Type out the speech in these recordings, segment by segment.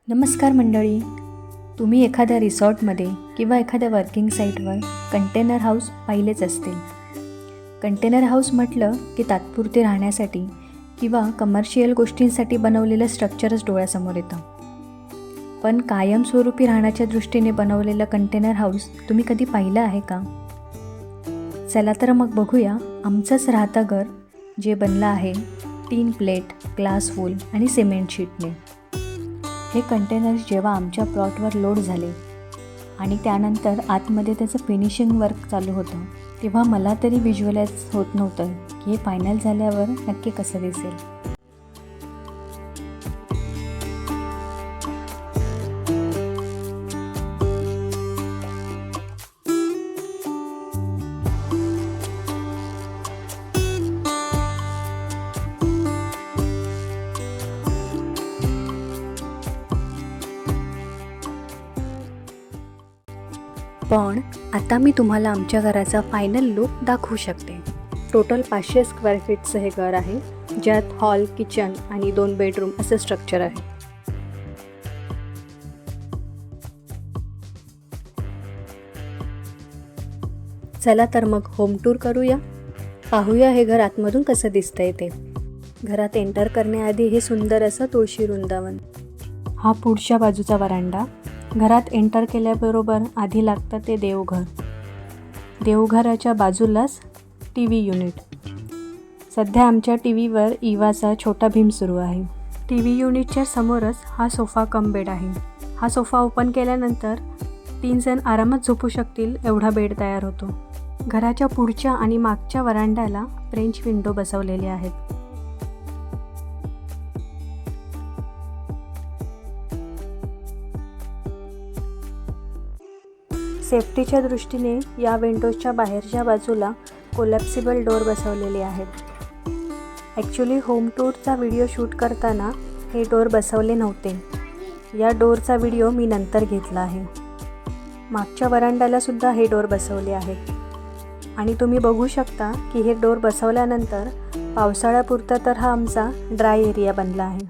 नमस्कार मंडळी. तुम्ही एखाद्या रिसॉर्टमध्ये किंवा एखाद्या वर्किंग साईटवर कंटेनर हाऊस पाहिलेच असतील. कंटेनर हाऊस म्हटलं की तात्पुरते राहण्यासाठी किंवा कमर्शियल गोष्टींसाठी बनवलेलं स्ट्रक्चरच डोळ्यासमोर येतं. पण कायमस्वरूपी राहण्याच्या दृष्टीने बनवलेलं कंटेनर हाऊस तुम्ही कधी पाहिलं आहे का? चला तर मग बघूया आमचंच राहतं घर जे बनलं आहे टीन प्लेट, ग्लास वूल आणि सिमेंट शीटने. हे कंटेनर्स जेव्हा आमच्या प्लॉटवर लोड झाले आणि त्यानंतर आतमध्ये त्याचं फिनिशिंग वर्क चालू होतं, तेव्हा मला तरी व्हिज्युअलाइज होत नव्हतं की हे फायनल झाल्यावर नक्की कसं दिसेल. पण आता मी तुम्हाला आमच्या घराचा फायनल लुक दाखवू शकते. टोटल 500 स्क्वेअर फीटचं हे घर आहे, ज्यात हॉल, किचन आणि 2 बेडरूम असं स्ट्रक्चर आहे. चला तर मग होम टूर करूया. पाहूया हे घर आतमधून कसं दिसतंय ते. घरात एंटर करण्याआधी हे सुंदर असं तुळशी वृंदावन. हा पुढच्या बाजूचा वरांडा. घरात एंटर केल्याबरोबर आधी लागतं ते देवघर. देवघराच्या बाजूलाच टी व्ही युनिट. सध्या आमच्या टी व्हीवर इवाचा छोटा भीम सुरू आहे. टी व्ही युनिटच्या समोरच हा सोफा कम बेड आहे. हा सोफा ओपन केल्यानंतर 3 जण आरामात झोपू शकतील एवढा बेड तयार होतो. घराच्या पुढच्या आणि मागच्या वरांड्याला फ्रेंच विंडो बसवलेले आहेत. सेफ्टीच्या दृष्टीने या विंडोजच्या बाहेरच्या बाजूला कोलॅप्सिबल डोअर बसवलेले आहेत. ॲक्च्युली होम टूरचा व्हिडिओ शूट करताना हे डोअर बसवले नव्हते. या डोअरचा व्हिडिओ मी नंतर घेतला आहे. मागच्या वरांड्यालासुद्धा हे डोअर बसवले आहेत आणि तुम्ही बघू शकता की हे डोअर बसवल्यानंतर पावसाळ्यापुरता तर हा आमचा ड्राय एरिया बनला आहे.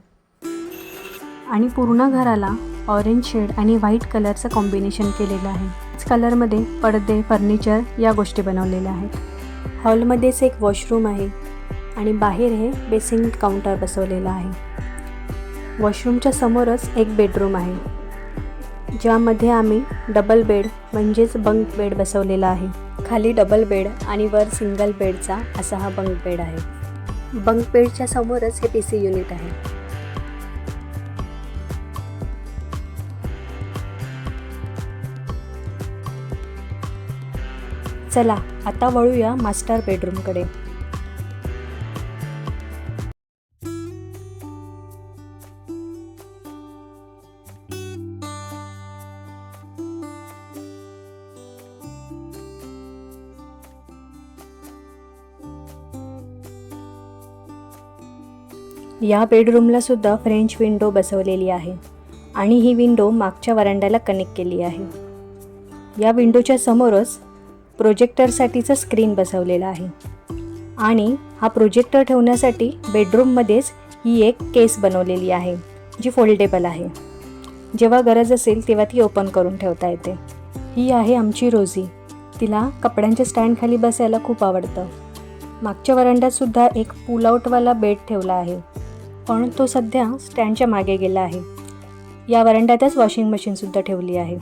आणि पूर्ण घराला ऑरेंज शेड आणि व्हाईट कलरचं कॉम्बिनेशन केलेलं आहे. कलरमध्ये पडदे, फर्निचर या गोष्टी बनवलेल्या आहेत. हॉलमध्येच एक वॉशरूम आहे आणि बाहेर हे बेसिन काउंटर बसवलेलं आहे. वॉशरूमच्या समोरच एक बेडरूम आहे, ज्यामध्ये आम्ही डबल बेड म्हणजेच बंक बेड बसवलेला आहे. खाली डबल बेड आणि वर सिंगल बेडचा असा हा बंक बेड आहे. बंक बेडच्या समोरच हे PC युनिट आहे. चला आता वळूया मास्टर बेडरूमकडे. या बेडरूमला सुद्धा फ्रेंच विंडो बसवलेली आहे आणि ही विंडो मागच्या वरांड्याला कनेक्ट केली आहे. या विंडोच्या समोरच प्रोजेक्टरसाठीचं स्क्रीन बसवलेलं आहे आणि हा प्रोजेक्टर ठेवण्यासाठी बेडरूममध्येच ही एक केस बनवलेली आहे, जी फोल्डेबल आहे. जेव्हा गरज असेल तेव्हा ती ओपन करून ठेवता येते. ही आहे आमची रोजी. तिला कपड्यांच्या स्टँडखाली बसायला खूप आवडतं. मागच्या वरांड्यातसुद्धा एक पुल आउटवाला बेड ठेवला आहे, पण तो सध्या स्टँडच्या मागे गेला आहे. या वरांड्यातच वॉशिंग मशीनसुद्धा ठेवली आहे.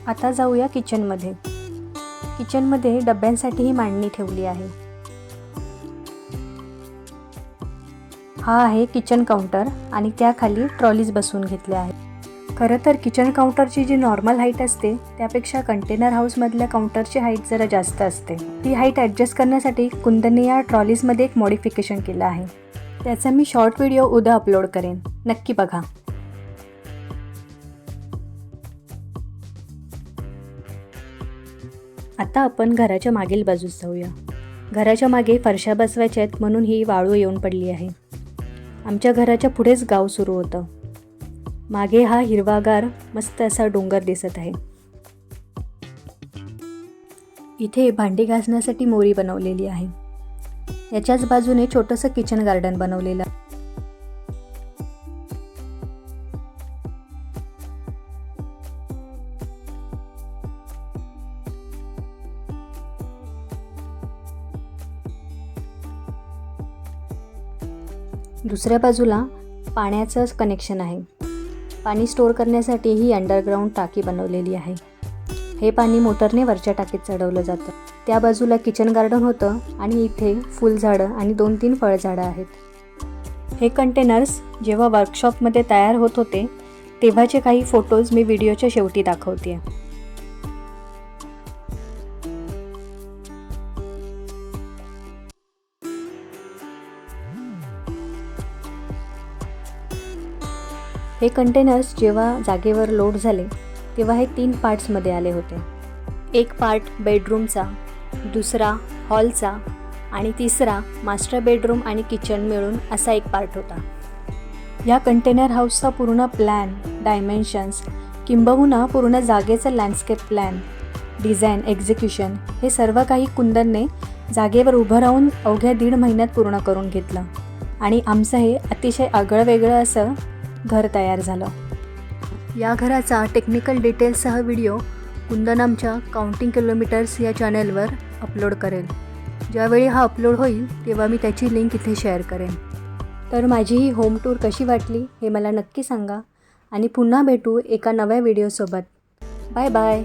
आता जाऊया किचनमध्ये. किचनमध्ये डब्यांसाठी ही मांडणी ठेवली आहे. हा आहे किचन काउंटर आणि त्याखाली ट्रॉलीज बसवून घेतल्या आहेत. खरं तर किचन काउंटरची जी नॉर्मल हाईट असते त्यापेक्षा कंटेनर हाऊसमधल्या काउंटरची हाईट जरा जास्त असते. ती हाईट ॲडजस्ट करण्यासाठी कुंदनने या ट्रॉलीजमध्ये एक मॉडिफिकेशन केलं आहे. त्याचा मी शॉर्ट व्हिडिओ उद्या अपलोड करेन, नक्की बघा. आता आपण घराच्या मागील बाजूस जाऊया. घराच्या मागे फरशा बसवायच्या आहेत म्हणून ही वाळू येऊन पडली आहे. आमच्या घराच्या पुढेच गाव सुरू होतं. मागे हा हिरवागार मस्त असा डोंगर दिसत आहे. इथे भांडी घासण्यासाठी मोरी बनवलेली आहे. याच्याच बाजूने छोटंसं किचन गार्डन बनवलेलं आहे. दुसऱ्या बाजूला पाण्याचं कनेक्शन आहे. पाणी स्टोअर करण्यासाठी ही अंडरग्राऊंड टाकी बनवलेली आहे. हे पाणी मोटरने वरच्या टाकीत चढवलं जातं. त्या बाजूला किचन गार्डन होतं आणि इथे फुलझाडं आणि 2-3 फळझाडं आहेत. हे कंटेनर्स जेव्हा वर्कशॉपमध्ये तयार होत होते तेव्हाचे काही फोटोज मी व्हिडिओच्या शेवटी दाखवते. हे कंटेनर्स जेव्हा जागेवर लोड झाले तेव्हा हे 3 पार्ट्समध्ये आले होते. एक पार्ट बेडरूमचा, दुसरा हॉलचा आणि तिसरा मास्टर बेडरूम आणि किचन मिळून असा एक पार्ट होता. या कंटेनर हाऊसचा पूर्ण प्लॅन, डायमेन्शन्स किंबहुना पूर्ण जागेचं लँडस्केप प्लॅन, डिझाईन, एक्झिक्युशन हे सर्व काही कुंदनने जागेवर उभं राहून अवघ्या 1.5 महिन्यात पूर्ण करून घेतलं आणि आमचं हे अतिशय आगळंवेगळं असं घर तयार झालं. या घराचा टेक्निकल डिटेल्ससह व्हिडिओ कुंदन आमच्या काउंटिंग किलोमीटर्स या चॅनलवर अपलोड करेल. ज्यावेळी हा अपलोड होईल तेव्हा मी त्याची लिंक इथे शेअर करेन. तर माझी ही होम टूर कशी वाटली हे मला नक्की सांगा आणि पुन्हा भेटू एका नव्या व्हिडिओसोबत. Bye bye.